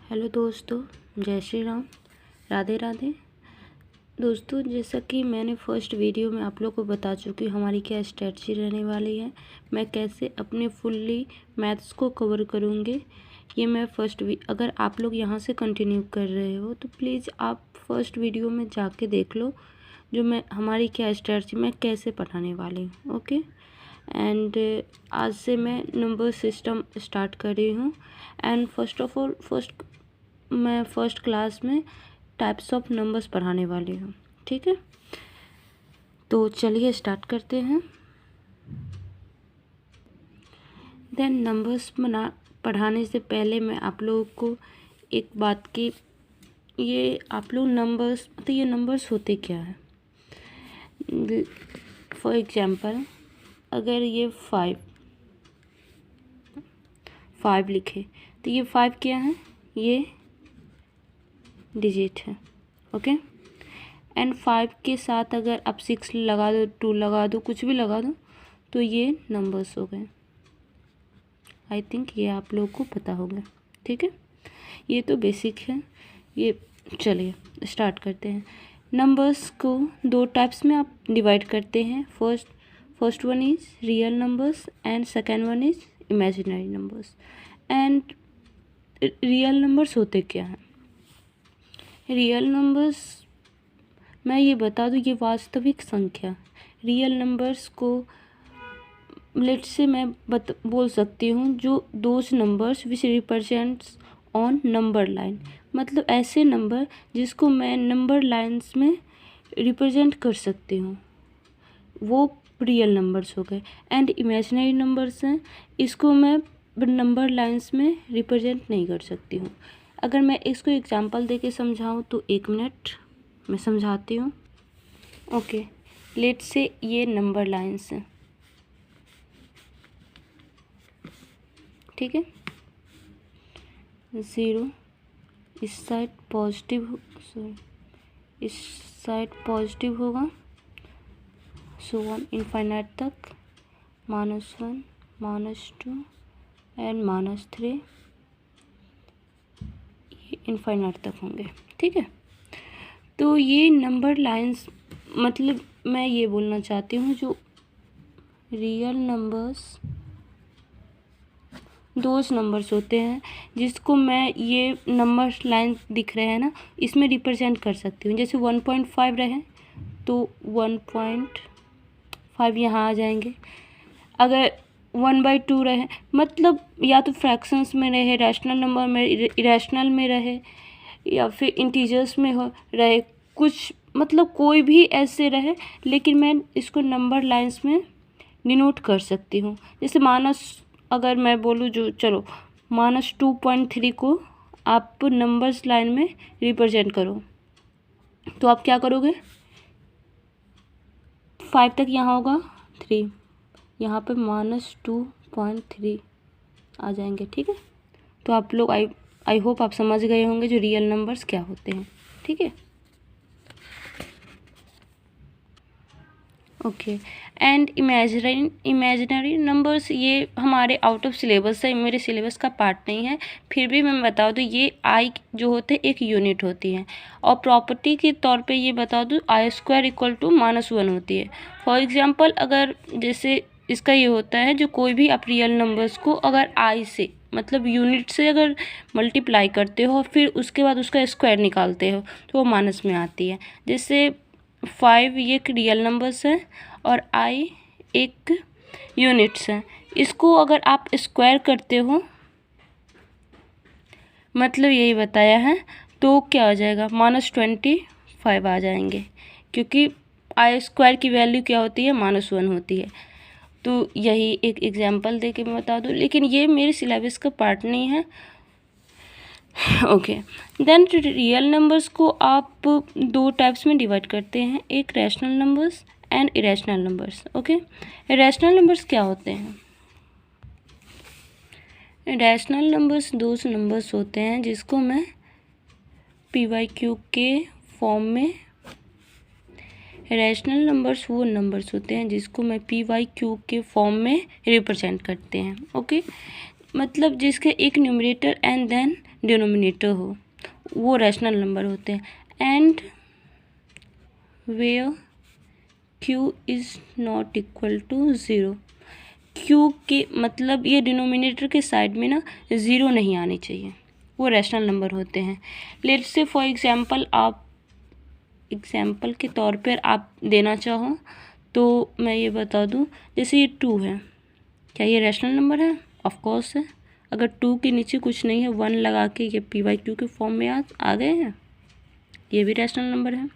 Hello दोस्तों, जय श्री राम, राधे राधे। दोस्तों, जैसा कि मैंने फर्स्ट वीडियो में आप लोग को बता चुकी हमारी क्या स्ट्रेटजी रहने वाली है, मैं कैसे अपने फुल्ली मैथ्स को कवर करूँगी। ये मैं अगर आप लोग यहाँ से कंटिन्यू कर रहे हो तो प्लीज़ आप फर्स्ट वीडियो में जाके देख लो जो मैं हमारी क्या स्ट्रेटजी मैं कैसे पढ़ाने वाली हूँ। ओके, एंड आज से मैं नंबर सिस्टम स्टार्ट कर रही हूँ। एंड मैं फर्स्ट क्लास में टाइप्स ऑफ नंबर्स पढ़ाने वाली हूँ। ठीक है, तो चलिए स्टार्ट करते हैं। देन नंबर्स पढ़ाने से पहले मैं आप लोगों को एक बात की, ये आप लोग नंबर्स तो ये नंबर्स होते क्या है। फॉर एग्जांपल, अगर ये फाइव लिखे तो ये 5 क्या है, ये डिजिट है। ओके, एंड 5 के साथ अगर आप 6 लगा दो, 2 लगा दो, कुछ भी लगा दो तो ये नंबर्स हो गए। आई थिंक ये आप लोगों को पता होगा। ठीक है, ये तो बेसिक है। ये चलिए स्टार्ट करते हैं। नंबर्स को 2 टाइप्स में आप डिवाइड करते हैं। First one is real numbers and second one is imaginary numbers. And real numbers होते क्या हैं? रियल नंबर्स, मैं ये बता दूँ, ये वास्तविक संख्या। रियल नंबर्स को लेट्स से मैं बोल सकती हूँ जो those numbers which represents on number line, मतलब ऐसे नंबर जिसको मैं नंबर लाइन्स में रिप्रेजेंट कर सकती हूँ, वो रियल नंबर्स हो गए। एंड इमेजिनरी नंबर्स हैं, इसको मैं नंबर लाइन्स में रिप्रेजेंट नहीं कर सकती हूँ। अगर मैं इसको एग्जांपल देके समझाऊँ तो 1 मिनट मैं समझाती हूँ। ओके, लेट्स से ये नंबर लाइन्स हैं। ठीक है, 0 इस साइड पॉजिटिव, इस साइड पॉजिटिव होगा, सो ऑन इनफाइनाइट तक, -1, -2 एंड -3 ये इनफाइनाइट तक होंगे। ठीक है, तो ये नंबर लाइंस, मतलब मैं ये बोलना चाहती हूँ जो रियल नंबर्स दोज नंबर्स होते हैं जिसको मैं ये नंबर लाइन दिख रहे हैं ना, इसमें रिप्रेजेंट कर सकती हूँ। जैसे 1.5 रहे तो 1.5 यहाँ आ जाएंगे। अगर 1/2 रहे, मतलब या तो फ्रैक्शंस में रहे, रैशनल नंबर में, इरेशनल में रहे, या फिर इंटीजर्स में हो रहे, कुछ मतलब कोई भी ऐसे रहे, लेकिन मैं इसको नंबर लाइंस में डिनोट कर सकती हूँ। जैसे अगर मैं बोलूँ जो चलो -2.3 को आप नंबर्स लाइन में रिप्रेजेंट करो, तो आप क्या करोगे, 5 तक यहाँ होगा, 3 यहाँ पे -2.3 आ जाएंगे। ठीक है, तो आप लोग आई होप आप समझ गए होंगे जो रियल नंबर्स क्या होते हैं। ठीक है, ओके। एंड इमेजिनरी नंबर्स, ये हमारे आउट ऑफ सिलेबस है, मेरे सिलेबस का पार्ट नहीं है, फिर भी मैं बता दूँ ये आई जो होते हैं एक यूनिट होती है, और प्रॉपर्टी के तौर पे ये बता दूँ I² = -1 होती है। फॉर एग्जांपल, अगर जैसे इसका ये होता है जो कोई भी आप रियल नंबर्स को अगर आई से मतलब यूनिट से अगर मल्टीप्लाई करते हो फिर उसके बाद उसका स्क्वायर निकालते हो तो वो माइनस में आती है। जैसे 5 ये एक रियल नंबर्स है और i एक यूनिट्स है, इसको अगर आप स्क्वायर करते हो, मतलब यही बताया है, तो क्या आ जाएगा, -25 आ जाएंगे, क्योंकि I² की वैल्यू क्या होती है, -1 होती है। तो यही एक एग्जांपल दे के मैं बता दूँ, लेकिन ये मेरे सिलेबस का पार्ट नहीं है। ओके, देन रियल नंबर्स को आप 2 टाइप्स में डिवाइड करते हैं, एक rational numbers and irrational numbers. Okay, rational numbers क्या होते हैं? रैशनल नंबर्स दोज नंबर्स होते हैं जिसको मैं PYQ के फॉर्म में, रैशनल नंबर्स वो नंबर्स होते हैं जिसको मैं PYQ के फॉर्म में रिप्रेजेंट करते हैं। ओके, मतलब जिसके एक न्यूमरेटर एंड देन डिनोमिनेटर हो वो रैशनल नंबर होते हैं। And where q is not equal to 0, q के मतलब ये डिनोमिनेटर के साइड में ना 0 नहीं आनी चाहिए, वो रैशनल नंबर होते हैं। लेट्स से फॉर एग्जांपल आप एग्जांपल के तौर पर आप देना चाहो तो मैं ये बता दूं, जैसे ये 2 है, क्या ये रैशनल नंबर है? ऑफ कोर्स है। अगर 2 के नीचे कुछ नहीं है 1 लगा के ये p/q के फॉर्म में आ गए हैं, ये भी रैशनल नंबर है।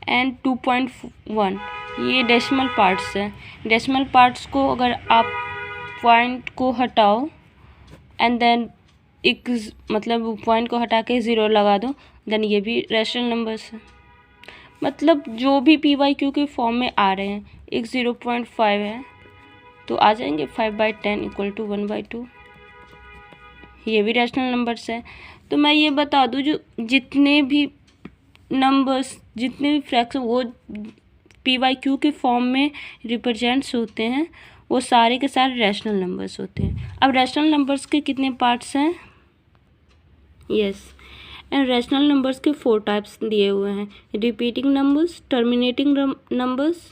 एंड 2.1 ये डेसिमल पार्ट्स है। डेसिमल पार्ट्स को अगर आप पॉइंट को हटाओ एंड देन एक मतलब पॉइंट को हटा के 0 लगा दो, देन ये भी रैशनल नंबर्स है। मतलब जो भी p/q के फॉर्म में आ रहे हैं, एक 0.5 है तो आ जाएंगे 5/10 इक्वल टू 1/2, ये भी रैशनल नंबर्स है। तो मैं ये बता दूं, जो जितने भी नंबर्स जितने भी फ्रैक्शन वो p/q के फॉर्म में रिप्रेजेंट्स होते हैं वो सारे के सारे रैशनल नंबर्स होते हैं। अब रैशनल नंबर्स के कितने पार्ट्स हैं? यस, एंड रैशनल नंबर्स के 4 टाइप्स दिए हुए हैं, repeating numbers, terminating numbers,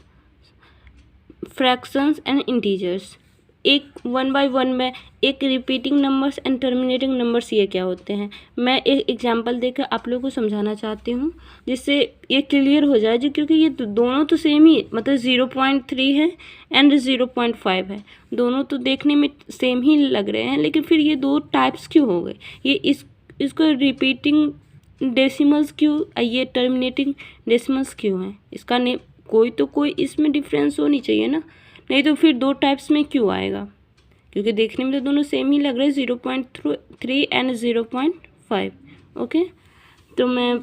fractions and integers. एक 1 बाय 1 में एक repeating numbers and terminating numbers ये क्या होते हैं, मैं एक एग्जांपल देकर आप लोगों को समझाना चाहती हूँ जिससे ये क्लियर हो जाए। जो क्योंकि ये दोनों तो सेम ही मतलब 0.3 है एंड 0.5 है, दोनों तो देखने में सेम ही लग रहे हैं, लेकिन फिर ये 2 टाइप्स क्यों हो गए? ये इसको रिपीटिंग डेसिमल्स क्यों, ये टर्मिनेटिंग डेसिमल्स क्यों है? इसका कोई इसमें डिफरेंस होनी चाहिए ना, नहीं तो फिर 2 टाइप्स में क्यों आएगा? क्योंकि देखने में तो दोनों सेम ही लग रहे हैं, 0.3 एंड 0.5। ओके, तो मैं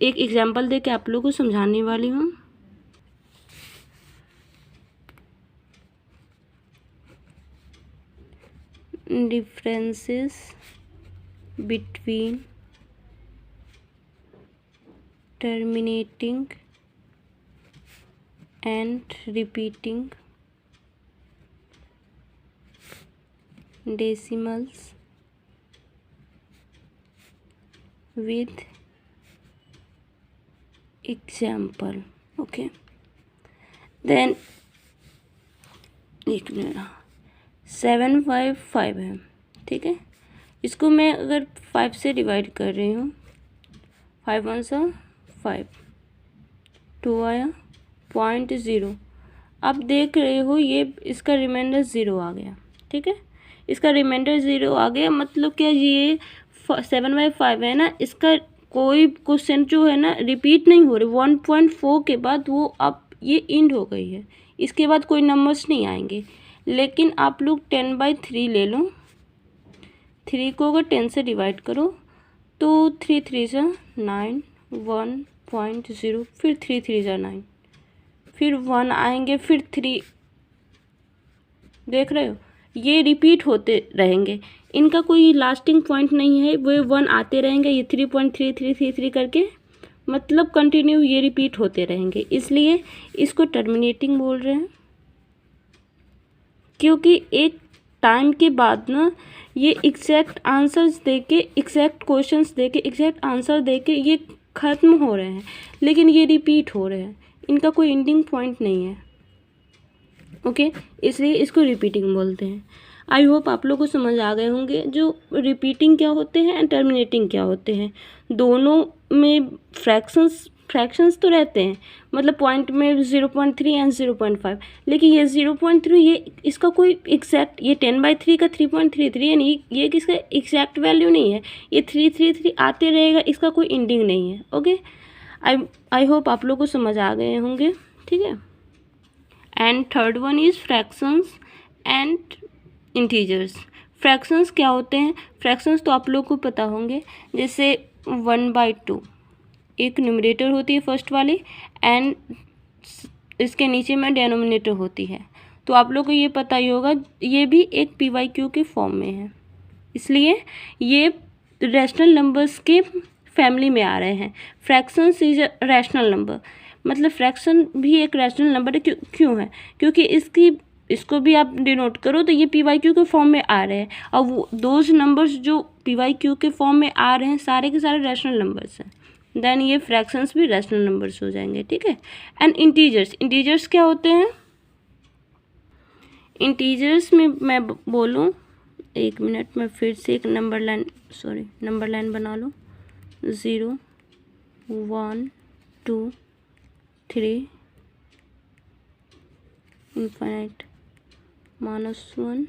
एक एग्जांपल दे के आप लोगों को समझाने वाली हूँ। Differences between terminating and repeating decimals with example। Okay, then एक मिनट, 755 है, ठीक है। इसको मैं अगर 5 से डिवाइड कर रही हूँ, 5 1 सा 5, 2 आया 0.0। अब देख रहे हो ये इसका रिमाइंडर 0 आ गया, ठीक है। इसका रिमाइंडर 0 आ गया मतलब क्या, ये 7/5 है ना, इसका कोई क्वेश्चन जो है ना रिपीट नहीं हो रहे। 1.4 के बाद वो अब ये इंड हो गई है, इसके बाद कोई नंबर्स नहीं आएंगे। लेकिन आप लोग 10/3 ले लो, 3 को अगर 10 से डिवाइड करो तो 3 3 सा 9, 1.0, फिर 3 3 सा 9, फिर 1 आएंगे, फिर 3, देख रहे हो ये रिपीट होते रहेंगे, इनका कोई लास्टिंग पॉइंट नहीं है, वो 1 आते रहेंगे, ये 3.3333 करके मतलब कंटिन्यू ये रिपीट होते रहेंगे, इसलिए इसको टर्मिनेटिंग बोल रहे हैं। क्योंकि एक टाइम के बाद ना ये एग्जैक्ट आंसर्स देके, एग्जैक्ट क्वेश्चंस देके, एग्जैक्ट आंसर देके ये ख़त्म हो रहे हैं, लेकिन ये रिपीट हो रहे हैं, इनका कोई एंडिंग पॉइंट नहीं है। ओके, इसलिए इसको रिपीटिंग बोलते हैं। आई होप आप लोग को समझ आ गए होंगे जो रिपीटिंग क्या होते हैं एंड टर्मिनेटिंग क्या होते हैं। दोनों में फ्रैक्शंस तो रहते हैं, मतलब पॉइंट में 0.3 एंड 0.5, लेकिन ये 0.3 ये इसका कोई एग्जैक्ट, ये 10/3 का 3.33 है नहीं, ये किसका एग्जैक्ट वैल्यू नहीं है, ये 333 आते रहेगा, इसका कोई एंडिंग नहीं है। ओके, आई होप आप लोग को समझ आ गए होंगे, ठीक है। And third one is fractions and integers. Fractions क्या होते हैं? फ्रैक्शंस तो आप लोग को पता होंगे, जैसे 1/2 एक न्यूमरेटर होती है फर्स्ट वाली, एंड इसके नीचे में डिनोमिनेटर होती है। तो आप लोग को ये पता ही होगा, ये भी एक p/q के फॉर्म में है, इसलिए ये रैशनल नंबर्स के फैमिली में आ रहे हैं। Fractions is a rational number, मतलब फ्रैक्शन भी एक रैशनल नंबर है। क्यों है? क्योंकि इसको भी आप डिनोट करो तो ये पी वाई क्यू के फॉर्म में आ रहे हैं। अब वो दोज नंबर्स जो पी वाई क्यू के फॉर्म में आ रहे हैं सारे के सारे रैशनल नंबर्स हैं, देन ये फ्रैक्शंस भी रैशनल नंबर्स हो जाएंगे, ठीक है। एंड इंटीजर्स क्या होते हैं? इंटीजर्स में मैं बोलूँ, एक मिनट में फिर से एक नंबर लाइन बना लो। 0 1 2 3 infinite, -1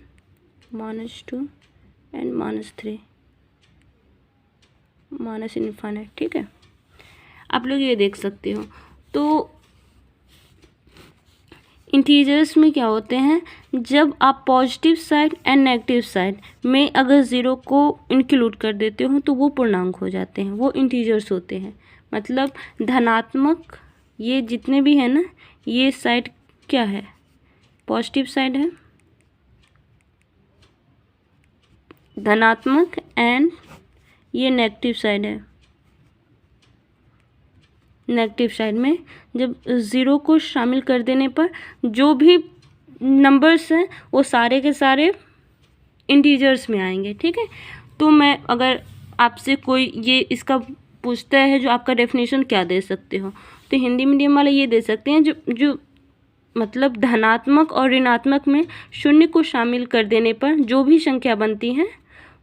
-2 एंड -3 -infinite, ठीक है। आप लोग ये देख सकते हो। तो इंटीजर्स में क्या होते हैं, जब आप positive side and negative side में अगर ज़ीरो को इंक्लूड कर देते हो तो वो पूर्णांक हो जाते हैं, वो इंटीजर्स होते हैं। मतलब धनात्मक ये जितने भी हैं ना, ये साइड क्या है, पॉजिटिव साइड है धनात्मक, एंड ये नेगेटिव साइड है। नेगेटिव साइड में जब ज़ीरो को शामिल कर देने पर जो भी नंबर्स हैं वो सारे के सारे इंटीजर्स में आएंगे, ठीक है। तो मैं अगर आपसे कोई ये इसका पूछता है जो आपका डेफिनेशन क्या दे सकते हो, तो हिंदी मीडियम वाले ये दे सकते हैं जो मतलब धनात्मक और ऋणात्मक में शून्य को शामिल कर देने पर जो भी संख्या बनती हैं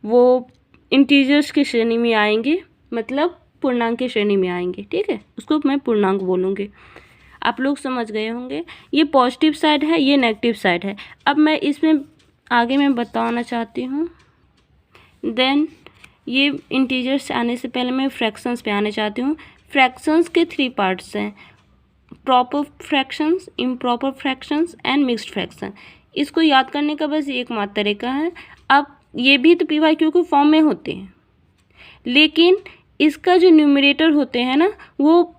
वो इंटीजर्स की श्रेणी में आएंगे, मतलब पूर्णांक की श्रेणी में आएंगे, ठीक है। उसको मैं पूर्णांक बोलूँगी। आप लोग समझ गए होंगे। ये पॉजिटिव साइड है, ये नेगेटिव साइड है। अब मैं इसमें आगे मैं बताना चाहती हूँ। देन ये इंटीजर्स आने से पहले मैं फ्रैक्शंस पे आने चाहती हूँ। फ्रैक्शंस के 3 पार्ट्स हैं, proper fractions, improper fractions and mixed fraction. इसको याद करने का बस एकमात्र तरीका है। अब ये भी तो पी वाई क्यू के फॉर्म में होते हैं, लेकिन इसका जो न्यूमरेटर होते हैं ना वो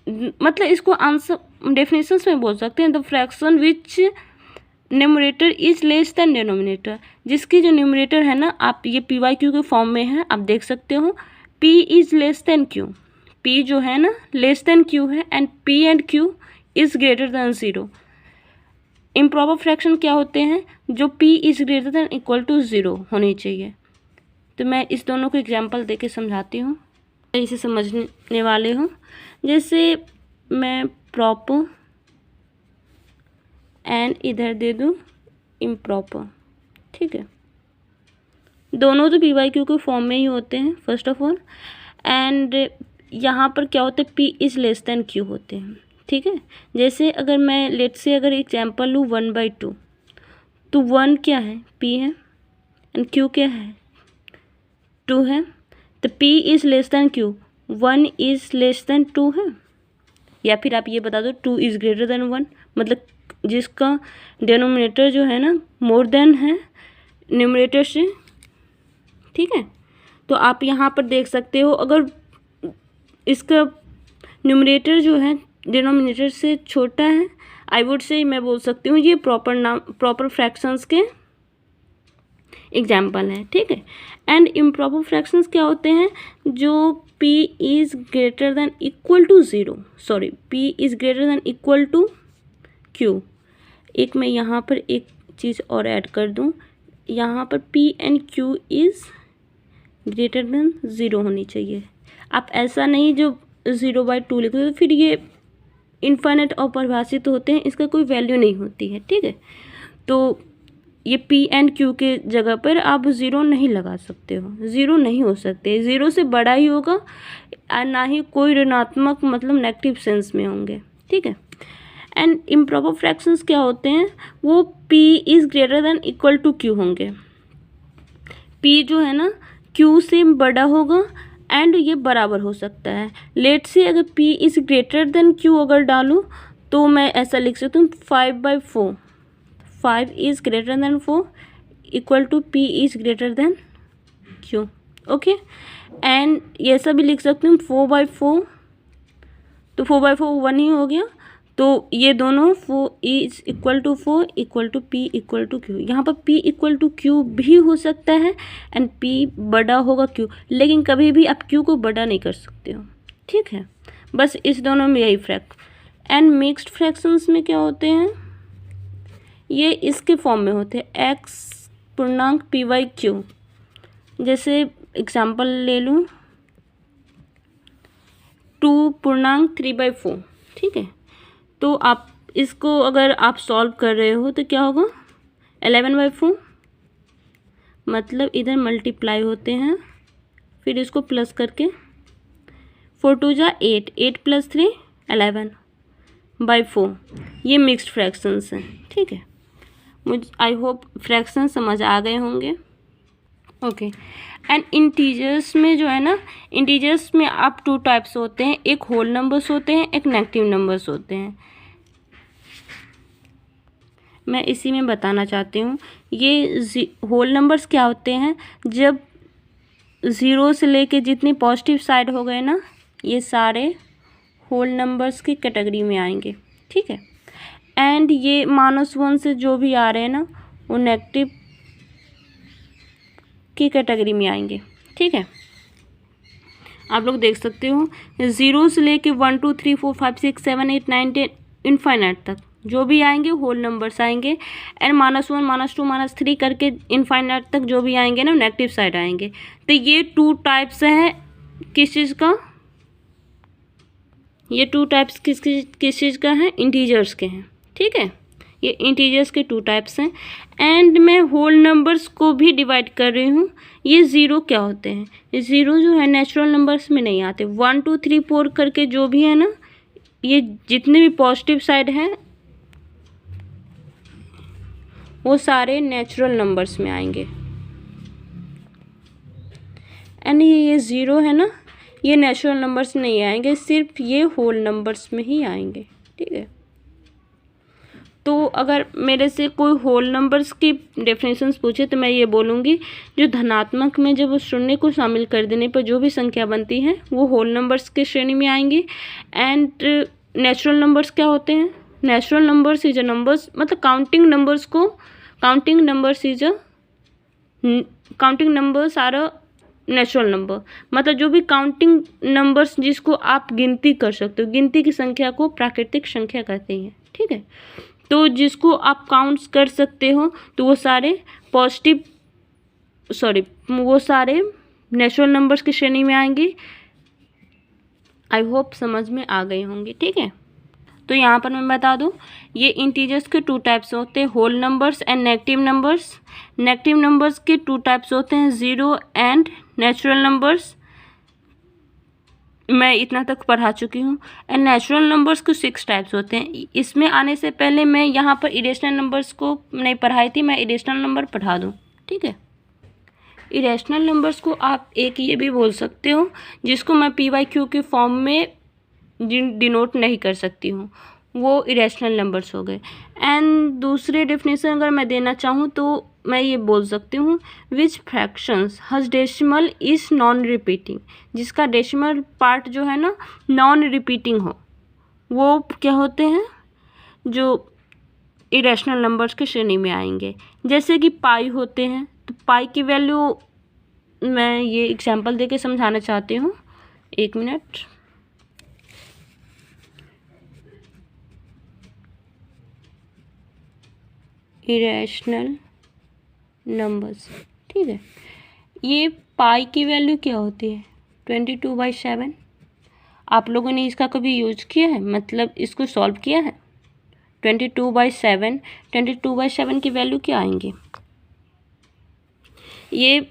मतलब इसको आंसर डेफिनेशंस में बोल सकते हैं, the fraction which numerator is less than denominator. जिसकी जो न्यूमरेटर है ना, आप ये पी वाई क्यू के फॉर्म में है, आप देख सकते हो p is less than q. P जो है ना लेस देन क्यू है, and p and q is greater than 0। Improper fraction क्या होते हैं, जो p is greater than equal to 0 होनी चाहिए। तो मैं इस दोनों को एग्जांपल देके समझाती हूँ, इसे समझने वाले हो। जैसे मैं प्रॉपर एंड इधर दे दूँ इम्प्रॉपर, ठीक है। दोनों तो पी वाई क्यू के फॉर्म में ही होते हैं फर्स्ट ऑफ ऑल, एंड यहाँ पर क्या होता है, P is less than Q होते हैं, ठीक है। जैसे अगर मैं लेट से अगर एग्जाम्पल लूँ 1/2, तो 1 क्या है, पी है, एंड क्यू क्या है, 2 है। तो p is less than q, 1 is less than 2 है। या फिर आप ये बता दो 2 इज़ ग्रेटर देन 1, मतलब जिसका डिनोमिनेटर जो है ना मोर देन है न्यूमरेटर से, ठीक है। तो आप यहाँ पर देख सकते हो, अगर इसका न्यूमरेटर जो है डिनोमिनेटर से छोटा है, आई वुड से मैं बोल सकती हूँ ये प्रॉपर फ्रैक्शंस के एग्जाम्पल है, ठीक है। एंड इम्प्रॉपर फ्रैक्शंस क्या होते हैं, जो p is greater than equal to 0, sorry p is greater than equal to q। एक मैं यहाँ पर एक चीज़ और ऐड कर दूँ, यहाँ पर p and q is greater than 0 होनी चाहिए। आप ऐसा नहीं जो 0/2 लिख दो, तो फिर ये इनफाइनाइट अपरिभाषित होते हैं, इसका कोई वैल्यू नहीं होती है, ठीक है। तो ये p एंड q के जगह पर आप 0 नहीं लगा सकते हो, 0 नहीं हो सकते, 0 से बड़ा ही होगा, ना ही कोई ऋणात्मक मतलब नेगेटिव सेंस में होंगे, ठीक है। एंड इम्प्रॉपर फ्रैक्शंस क्या होते हैं, वो p is greater than equal to q होंगे। p जो है ना q से बड़ा होगा, एंड ये बराबर हो सकता है। लेट से अगर p is greater than q अगर डालूँ तो मैं ऐसा लिख सकती हूँ 5/4, 5 is greater than 4 equal to p is greater than q, okay. एंड ये ऐसा भी लिख सकती हूँ 4/4, तो 4/4 1 ही हो गया, तो ये दोनों 4 is equal to 4 equal to p equal to q। यहाँ पर p इक्वल टू q भी हो सकता है, एंड p बड़ा होगा q, लेकिन कभी भी आप q को बड़ा नहीं कर सकते हो, ठीक है। बस इस दोनों में यही फर्क। एंड मिक्स्ड फ्रैक्शंस में क्या होते हैं, ये इसके फॉर्म में होते हैं, एक्स पूर्णांक पी वाई क्यू। जैसे एग्जाम्पल ले लूँ, 2 पूर्णांक 3/4, ठीक है। तो आप इसको अगर आप सॉल्व कर रहे हो तो क्या होगा, 11/4, मतलब इधर मल्टीप्लाई होते हैं, फिर इसको प्लस करके 4 2 जा 8, 8 + 3 11/4। ये मिक्स्ड फ्रैक्शंस हैं, ठीक है। मुझे आई होप फ्रैक्शन समझ आ गए होंगे। ओके, एंड इंटीजर्स में जो है ना, इंटीजर्स में आप 2 टाइप्स होते हैं, एक होल नंबर्स होते हैं, एक नेगेटिव नंबर्स होते हैं। मैं इसी में बताना चाहती हूँ, ये होल नंबर्स क्या होते हैं, जब 0 से लेके जितनी पॉजिटिव साइड हो गए ना, ये सारे होल नंबर्स की कैटेगरी में आएंगे, ठीक है। एंड ये -1 से जो भी आ रहे हैं ना, वो नेगेटिव की कैटेगरी में आएंगे, ठीक है। आप लोग देख सकते हो 0 से लेके 1 2 3 4 5 6 7 8 9 10 इनफाइनाइट तक जो भी आएंगे होल नंबर्स आएंगे। एंड -1 -2 -3 करके इनफाइनाइट तक जो भी आएंगे ना, नेगेटिव साइड आएंगे। तो ये 2 टाइप्स हैं किस चीज़ का, ये 2 टाइप्स किस चीज़ का है, इंटीजर्स के हैं, ठीक है। ये इंटीजर्स के 2 टाइप्स हैं। एंड मैं होल नंबर्स को भी डिवाइड कर रही हूँ। ये 0 क्या होते हैं, ये 0 जो है नेचुरल नंबर्स में नहीं आते। 1 2 3 4 करके जो भी है ना, ये जितने भी पॉजिटिव साइड हैं वो सारे नेचुरल नंबर्स में आएंगे। एंड ये 0 है ना, ये नेचुरल नंबर्स नहीं आएंगे, सिर्फ ये होल नंबर्स में ही आएंगे, ठीक है। तो अगर मेरे से कोई होल नंबर्स की डेफिनेशंस पूछे तो मैं ये बोलूँगी, जो धनात्मक में जब उस शून्य को शामिल कर देने पर जो भी संख्या बनती है वो होल नंबर्स के श्रेणी में आएंगी। एंड नेचुरल नंबर्स क्या होते हैं, natural numbers is a numbers, मतलब counting numbers are a natural number, मतलब जो भी काउंटिंग नंबर्स जिसको आप गिनती कर सकते हो, गिनती की संख्या को प्राकृतिक संख्या कहते हैं, ठीक है। तो जिसको आप काउंट्स कर सकते हो तो वो सारे नेचुरल नंबर्स की श्रेणी में आएंगे। आई होप समझ में आ गए होंगे, ठीक है। तो यहाँ पर मैं बता दूँ, ये इंटीजर्स के 2 टाइप्स होते हैं, whole numbers and negative numbers. Negative numbers के 2 टाइप्स होते हैं, 0 एंड नेचुरल नंबर्स। मैं इतना तक पढ़ा चुकी हूँ। एंड नेचुरल नंबर्स के 6 टाइप्स होते हैं। इसमें आने से पहले मैं यहाँ पर इरेशनल नंबर्स को नहीं पढ़ाई थी, मैं इरेशनल नंबर पढ़ा दूँ, ठीक है। इरेशनल नंबर्स को आप एक ये भी बोल सकते हो, जिसको मैं PYQ के फॉर्म में डिनोट नहीं कर सकती हूँ, वो इरेशनल नंबर्स हो गए। एंड दूसरे डेफिनेशन अगर मैं देना चाहूँ तो मैं ये बोल सकती हूँ, विच फ्रैक्शंस हज डेसिमल इज नॉन रिपीटिंग, जिसका डेसिमल पार्ट जो है ना नॉन रिपीटिंग हो, वो क्या होते हैं, जो इरेशनल नंबर्स के श्रेणी में आएंगे। जैसे कि पाई होते हैं, तो पाई की वैल्यू मैं ये एग्जांपल देके समझाना चाहती हूँ, 1 मिनट। इरेशनल नंबर्स, ठीक है। ये पाई की वैल्यू क्या होती है, 22/7। आप लोगों ने इसका कभी यूज किया है, मतलब इसको सॉल्व किया है। 22/7 की वैल्यू क्या आएंगी, ये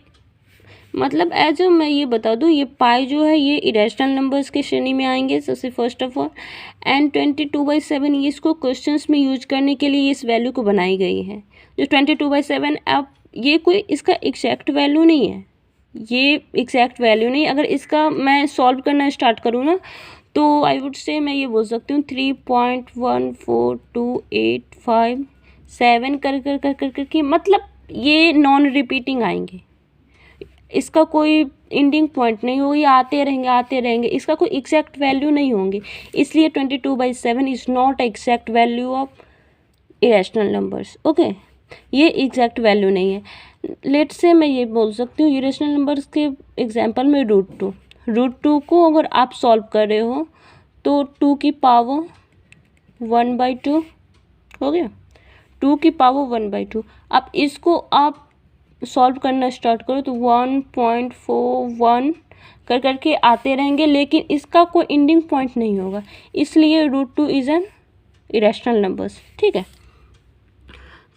मतलब एज मैं ये बता दूँ, ये पाई जो है ये इरेशनल नंबर्स के श्रेणी में आएंगे सबसे फर्स्ट ऑफ ऑल। एंड 22/7 ये इसको क्वेश्चंस में यूज करने के लिए इस वैल्यू को बनाई गई है। जो 22/7 अब ये कोई इसका एग्जैक्ट वैल्यू नहीं है, ये एग्जैक्ट वैल्यू नहीं। अगर इसका मैं सॉल्व करना स्टार्ट करूँ ना, तो आई वुड से मैं ये बोल सकती हूँ 3.14285 कर कर मतलब ये नॉन रिपीटिंग आएंगे, इसका कोई एंडिंग पॉइंट नहीं हो, ये आते रहेंगे, इसका कोई एग्जैक्ट वैल्यू नहीं होंगे। इसलिए 22/7 is not exact value of irrational numbers, okay. ये एग्जैक्ट वैल्यू नहीं है। लेट्स से मैं ये बोल सकती हूँ, इरेशनल नंबर्स के एग्जांपल में √2 को अगर आप सॉल्व कर रहे हो तो 2 की पावर 1/2 हो गया। 2 की पावर 1/2। अब इसको आप सॉल्व करना स्टार्ट करो तो 1.41 कर करके आते रहेंगे, लेकिन इसका कोई एंडिंग पॉइंट नहीं होगा, इसलिए √2 इज़ एन इरेशनल नंबर्स। ठीक है,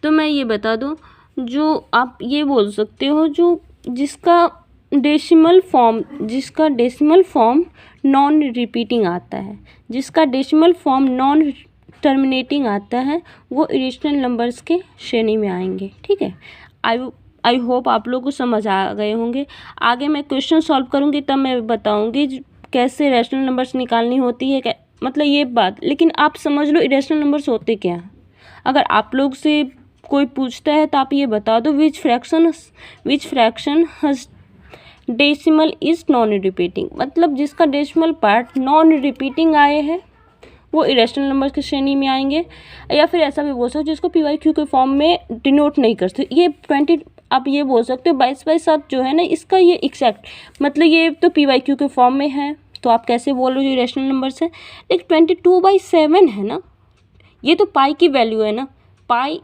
तो मैं ये बता दूं, जो आप ये बोल सकते हो जो जिसका डेसिमल फॉर्म नॉन रिपीटिंग आता है, जिसका डेसिमल फॉर्म नॉन टर्मिनेटिंग आता है, वो इरेशनल नंबर्स के श्रेणी में आएंगे। ठीक है, आई होप आप लोगों को समझ आ गए होंगे। आगे मैं क्वेश्चन सॉल्व करूँगी तब मैं बताऊँगी कैसे रैशनल नंबर्स निकालनी होती है, मतलब ये बात। लेकिन आप समझ लो इरेशनल नंबर्स होते क्या हैं। अगर आप लोग से कोई पूछता है तो आप ये बता दो विच फ्रैक्शन हज डेसिमल इज़ नॉन रिपीटिंग, मतलब जिसका डेसिमल पार्ट नॉन रिपीटिंग आए हैं वो इरेशनल नंबर की श्रेणी में आएंगे। या फिर ऐसा भी बोल सकते हो जिसको PYQ के फॉर्म में डिनोट नहीं कर सकते। ये 20 आप ये बोल सकते हो 22/7 जो है ना, इसका ये एग्जैक्ट मतलब ये तो PYQ के फॉर्म में है, तो आप कैसे बोल रहे हो जो इरेशनल नंबर्स है। लेकिन 22/7 है ना, ये तो पाई की वैल्यू है ना, पाई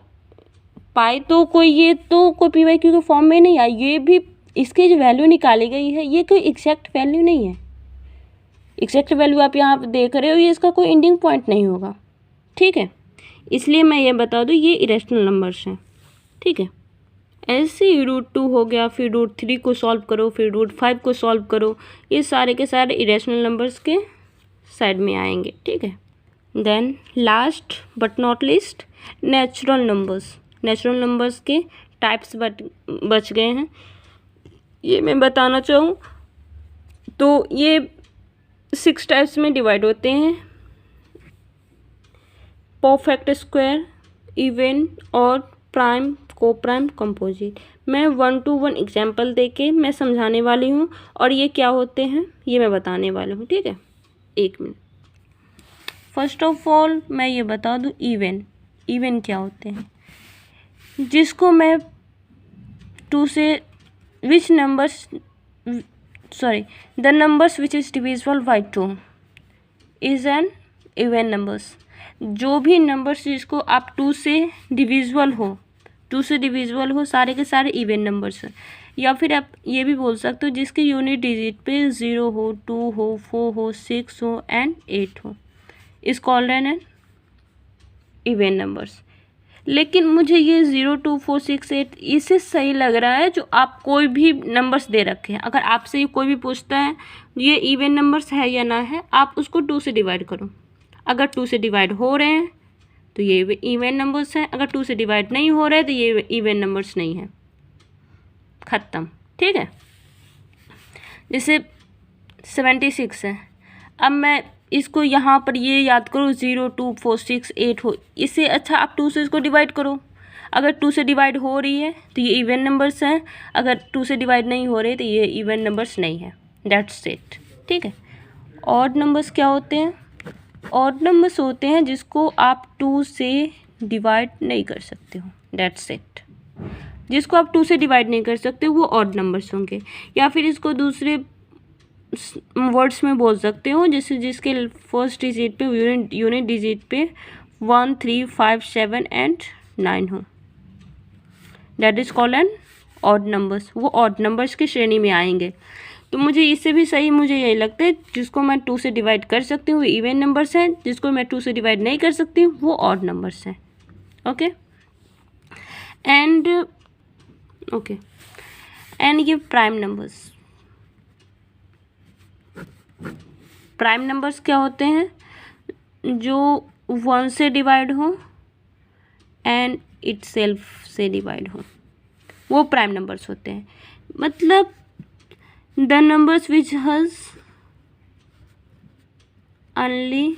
तो कोई ये तो कोई PYQ के फॉर्म में नहीं आई, ये भी इसकी जो वैल्यू निकाली गई है ये कोई एग्जैक्ट वैल्यू नहीं है। एग्जैक्ट वैल्यू आप यहाँ पे देख रहे हो, ये इसका कोई एंडिंग पॉइंट नहीं होगा। ठीक है, इसलिए मैं ये बता दूँ ये इरेशनल नंबर्स हैं। ठीक है, ऐसे ही √2 हो गया, फिर √3 को सॉल्व करो, फिर √5 को सॉल्व करो, ये सारे के सारे इरेशनल नंबर्स के साइड में आएंगे। ठीक है, then last but not least natural numbers के टाइप्स बच गए हैं, ये मैं बताना चाहूँ तो ये 6 टाइप्स में डिवाइड होते हैं, परफेक्ट स्क्वायर, इवन और प्राइम, कोप्राइम, कंपोजिट। मैं 1 to 1 एग्जाम्पल देके मैं समझाने वाली हूँ और ये क्या होते हैं ये मैं बताने वाली हूँ। ठीक है, 1 मिनट। फर्स्ट ऑफ ऑल मैं ये बता दूँ इवन क्या होते हैं, जिसको मैं 2 से the numbers which is divisible by 2 is an even numbers। जो भी नंबर्स जिसको आप 2 से डिविजिबल हो सारे के सारे इवन नंबर्स हैं। या फिर आप ये भी बोल सकते हो जिसके यूनिट डिजिट पे 0 हो, 2 हो, 4 हो, 6 हो एंड 8 हो, is called an even numbers. लेकिन मुझे ये 0, 2, 4, 6, 8 इससे सही लग रहा है जो आप कोई भी नंबर्स दे रखे हैं, अगर आपसे कोई भी पूछता है ये इवन नंबर्स है या ना है, आप उसको 2 से डिवाइड करो। अगर 2 से डिवाइड हो रहे हैं तो ये इवन नंबर्स हैं, अगर 2 से डिवाइड नहीं हो रहे तो ये इवन नंबर्स नहीं है, ख़त्म। ठीक है, जैसे 76 है, अब मैं इसको यहाँ पर ये याद करो 0, 2, 4, 6, 8 हो, इससे अच्छा आप 2 से इसको डिवाइड करो। अगर 2 से डिवाइड हो रही है तो ये इवन नंबर्स हैं, अगर 2 से डिवाइड नहीं हो रही तो ये इवन नंबर्स नहीं है, दैट्स इट। ठीक है, ऑड नंबर्स क्या होते हैं? ऑड नंबर्स होते हैं जिसको आप 2 से डिवाइड नहीं कर सकते हो, दैट्स इट। जिसको आप 2 से डिवाइड नहीं कर सकते वो ऑड नंबर्स होंगे। या फिर इसको दूसरे वर्ड्स में बोल सकते हो, जैसे जिसके फर्स्ट डिजिट पे यूनिट डिजिट पे 1, 3, 5, 7 एंड 9 हो, that is called an odd numbers. वो ऑड नंबर्स की श्रेणी में आएंगे। तो मुझे इससे भी सही मुझे यही लगता है जिसको मैं 2 से डिवाइड कर सकती हूँ वो इवन नंबर्स हैं, जिसको मैं 2 से डिवाइड नहीं कर सकती हूँ वो ऑड नंबर्स हैं। ओके, एंड ये प्राइम नंबर्स क्या होते हैं? जो 1 से डिवाइड हो एंड इटसेल्फ से डिवाइड हो, वो प्राइम नंबर्स होते हैं। मतलब the numbers which has only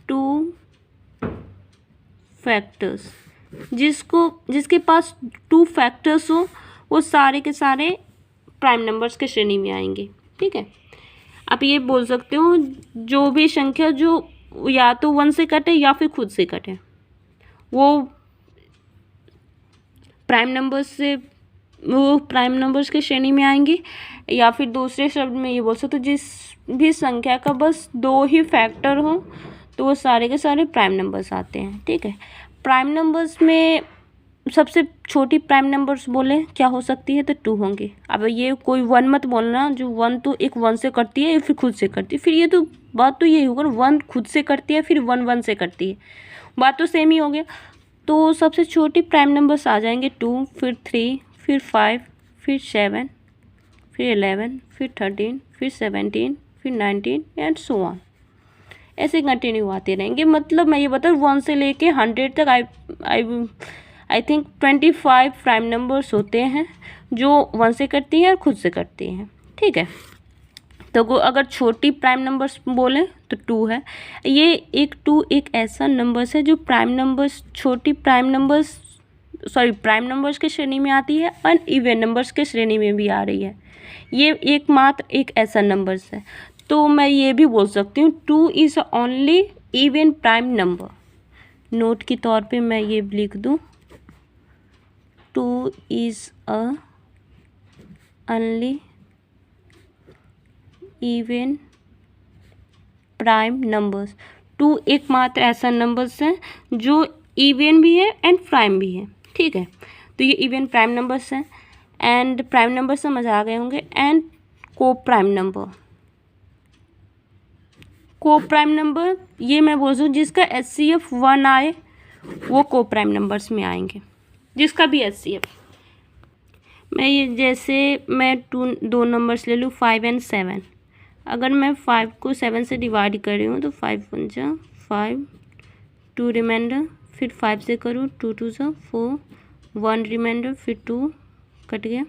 2 factors, जिसके पास 2 फैक्टर्स हो वो सारे के सारे प्राइम नंबर्स के श्रेणी में आएंगे। ठीक है, आप ये बोल सकते हो जो भी संख्या जो या तो 1 से कटे या फिर खुद से कटे वो प्राइम नंबर्स के श्रेणी में आएंगी। या फिर दूसरे शब्द में ये बोल सकते हो जिस भी संख्या का बस 2 ही फैक्टर हो तो वो सारे के सारे प्राइम नंबर्स आते हैं। ठीक है, प्राइम नंबर्स में सबसे छोटी प्राइम नंबर्स बोले क्या हो सकती है, तो 2 होंगी। अब ये कोई 1 मत बोलना, जो 1 तो एक 1 से करती है फिर खुद से करती है, फिर ये तो बात तो यही होगा ना, 1 खुद से करती है फिर 1 1 से करती है, बात तो सेम ही हो गया। तो सबसे छोटी प्राइम नंबर्स आ जाएंगे 2, फिर 3, फिर 5, फिर 7, फिर 11, फिर 13, फिर 17, फिर 19 एंड सो ऑन, ऐसे कंटिन्यू आते रहेंगे। मतलब मैं ये बताऊँ 1 से लेके 100 तक आई थिंक 25 प्राइम नंबर्स होते हैं जो 1 से करती हैं और खुद से करती हैं, ठीक है। तो अगर छोटी प्राइम नंबर्स बोलें तो 2 है। ये एक 2 एक ऐसा नंबर्स है जो प्राइम नंबर्स प्राइम नंबर्स के श्रेणी में आती है और इवन नंबर्स के श्रेणी में भी आ रही है। ये एकमात्र एक ऐसा नंबर्स है। तो मैं ये भी बोल सकती हूँ 2 is only even prime number. Note के तौर पे मैं ये लिख दूँ 2 is a only even prime numbers. 2 एकमात्र ऐसा नंबर्स है जो इवन भी है एंड प्राइम भी है, ठीक है। तो ये इवन प्राइम नंबर्स हैं एंड प्राइम नंबर समझ आ गए होंगे। एंड को प्राइम नंबर ये मैं बोल दूँ जिसका HCF 1 आए वो को प्राइम नंबर्स में आएंगे, जिसका भी HCF। मैं ये जैसे मैं 2 नंबर्स ले लूँ 5 एंड 7। अगर मैं 5 को 7 से डिवाइड कर रही हूँ तो 5 1 जा 5, 2 रिमाइंडर, फिर 5 से करूँ 2 2 जा 4, 1 रिमाइंडर, फिर 2 कट गया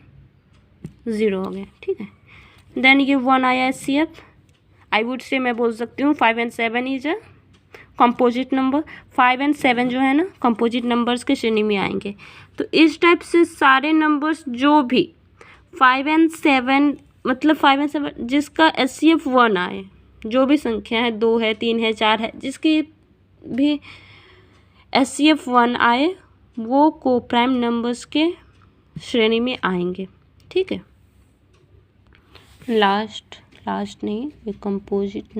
0 हो गया, ठीक है। देन ये 1 आया HCF। आई वुड से मैं बोल सकती हूँ 5 and 7 is a composite number. 5 and 7 जो है ना कंपोजिट नंबर्स के श्रेणी में आएंगे। तो इस टाइप से सारे नंबर्स जो भी 5 एंड 7 मतलब 5 एंड 7 जिसका HCF 1 आए, जो भी संख्या है 2 है 3 है 4 है, जिसकी भी HCF 1 आए वो को प्राइम नंबर्स के श्रेणी में आएंगे, ठीक है। लास्ट नहीं, ये कंपोजिट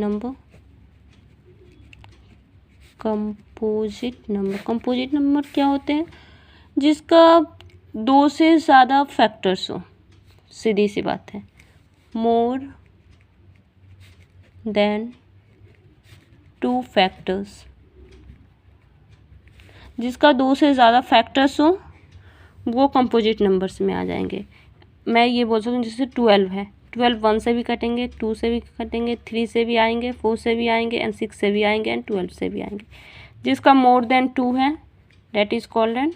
नंबर क्या होते हैं, जिसका 2 से ज़्यादा फैक्टर्स हो। सीधी सी बात है, मोर देन 2 फैक्टर्स, जिसका 2 से ज़्यादा फैक्टर्स हो वो कंपोजिट नंबर्स में आ जाएंगे। मैं ये बोल सकती हूँ जैसे 12 है, 12 1 से भी कटेंगे, 2 से भी कटेंगे, 3 से भी आएंगे, 4 से भी आएंगे एंड 6 से भी आएंगे एंड 12 से भी आएंगे। जिसका मोर देन 2 है that is called an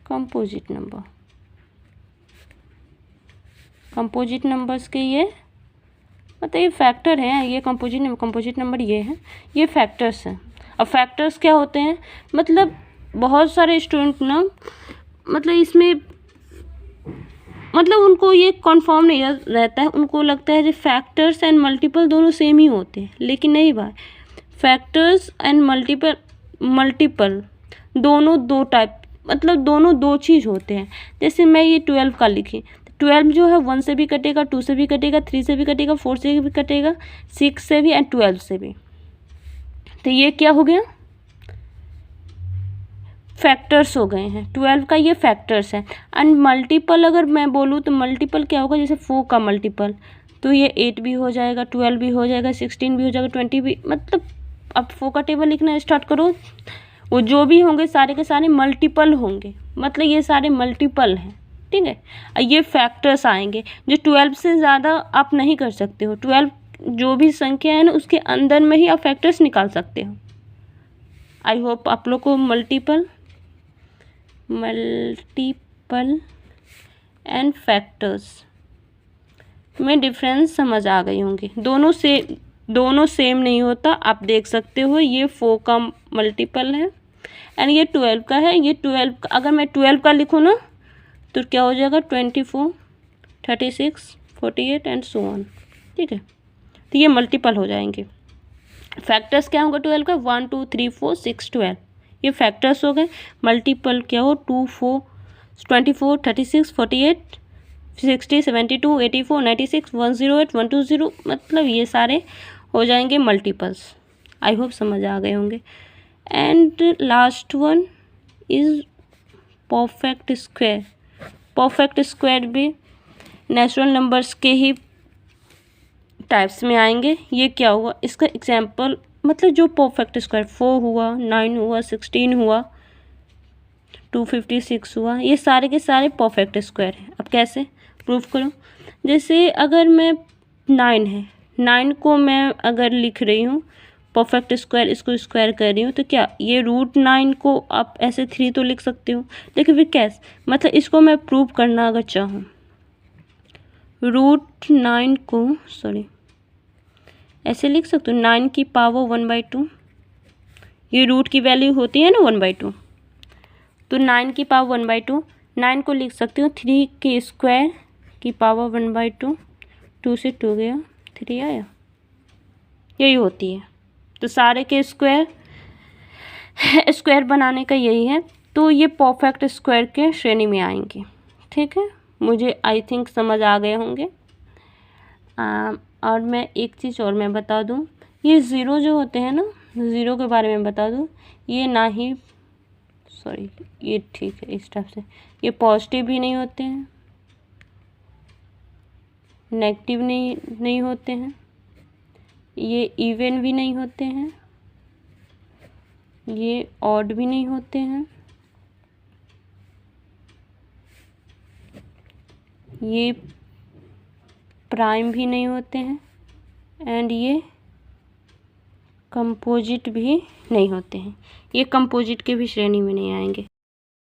composite number. Composite numbers के ये मतलब ये फैक्टर है, ये कंपोजिट नंबर ये है, ये फैक्टर्स हैं। अब फैक्टर्स क्या होते हैं, मतलब बहुत सारे स्टूडेंट ना मतलब इसमें मतलब उनको ये कंफर्म नहीं रहता है, उनको लगता है जो फैक्टर्स एंड मल्टीपल दोनों सेम ही होते हैं, लेकिन नहीं भाई, फैक्टर्स एंड मल्टीपल दोनों 2 टाइप मतलब दोनों 2 चीज़ होते हैं। जैसे मैं ये 12 का लिखी, 12 जो है 1 से भी कटेगा, 2 से भी कटेगा, 3 से भी कटेगा, 4 से भी कटेगा, 6 से भी एंड 12 से भी। तो ये क्या हो गया, फैक्टर्स हो गए हैं। 12 का ये फैक्टर्स है। एंड मल्टीपल अगर मैं बोलूँ तो मल्टीपल क्या होगा, जैसे 4 का मल्टीपल तो ये 8 भी हो जाएगा, 12 भी हो जाएगा, 16 भी हो जाएगा, 20 भी। मतलब अब 4 का टेबल लिखना स्टार्ट करो, वो जो भी होंगे सारे के सारे मल्टीपल होंगे, मतलब ये सारे मल्टीपल हैं, ठीक है। ये फैक्टर्स आएंगे जो 12 से ज़्यादा आप नहीं कर सकते हो। 12 जो भी संख्या है ना उसके अंदर में ही आप फैक्टर्स निकाल सकते हो। आई होप आप लोग को मल्टीपल एंड फैक्टर्स में डिफरेंस समझ आ गई होंगी। दोनों सेम नहीं होता, आप देख सकते हो। ये 4 का मल्टीपल है एंड ये 12 का है। ये 12 का अगर मैं 12 का लिखूँ ना तो क्या हो जाएगा 24, 36, 48 एंड सो ऑन, ठीक है। तो ये मल्टीपल हो जाएंगे। फैक्टर्स क्या होगा 12 का, 1 2 3 4 6 12, ये फैक्टर्स हो गए। मल्टीपल क्या हो 2 4 24 36 48 60 72 84 96 108 120, मतलब ये सारे हो जाएंगे मल्टीपल्स। आई होप समझ आ गए होंगे। And last one is perfect square. Perfect square भी नेचुरल नंबर्स के ही टाइप्स में आएंगे। ये क्या हुआ, इसका एग्जाम्पल मतलब जो परफेक्ट स्क्वायर 4 हुआ, 9 हुआ, 16 हुआ, 256 हुआ, ये सारे के सारे परफेक्ट स्क्वायर हैं। अब कैसे प्रूफ करूँ, जैसे अगर मैं 9 है, 9 को मैं अगर लिख रही हूँ परफेक्ट स्क्वायर, इसको स्क्वायर कर रही हूँ, तो क्या ये √9 को आप ऐसे 3 तो लिख सकते हो, लेकिन फिर कैसे, मतलब इसको मैं प्रूव करना अगर चाहूँ √9 को ऐसे लिख सकते हो 9 की पावर 1/2, ये रूट की वैल्यू होती है ना 1/2, तो 9 की पावर 1/2, 9 को लिख सकते हो 3 के स्क्वायर की पावर 1/2, 2 से 2 गया 3 आया, यही होती है। तो सारे के स्क्वायर बनाने का यही है, तो ये परफेक्ट स्क्वायर के श्रेणी में आएंगे। ठीक है, मुझे आई थिंक समझ आ गए होंगे। और मैं एक चीज़ और मैं बता दूं, ये ज़ीरो जो होते हैं ना, ज़ीरो के बारे में बता दूं, ये ना ही ये ठीक है इस टाइप से, ये पॉजिटिव भी नहीं होते हैं, नेगेटिव नहीं होते हैं, ये इवन भी नहीं होते हैं, ये ऑड भी नहीं होते हैं, ये प्राइम भी नहीं होते हैं, एंड ये कंपोजिट भी नहीं होते हैं। ये कंपोजिट के भी श्रेणी में नहीं आएंगे।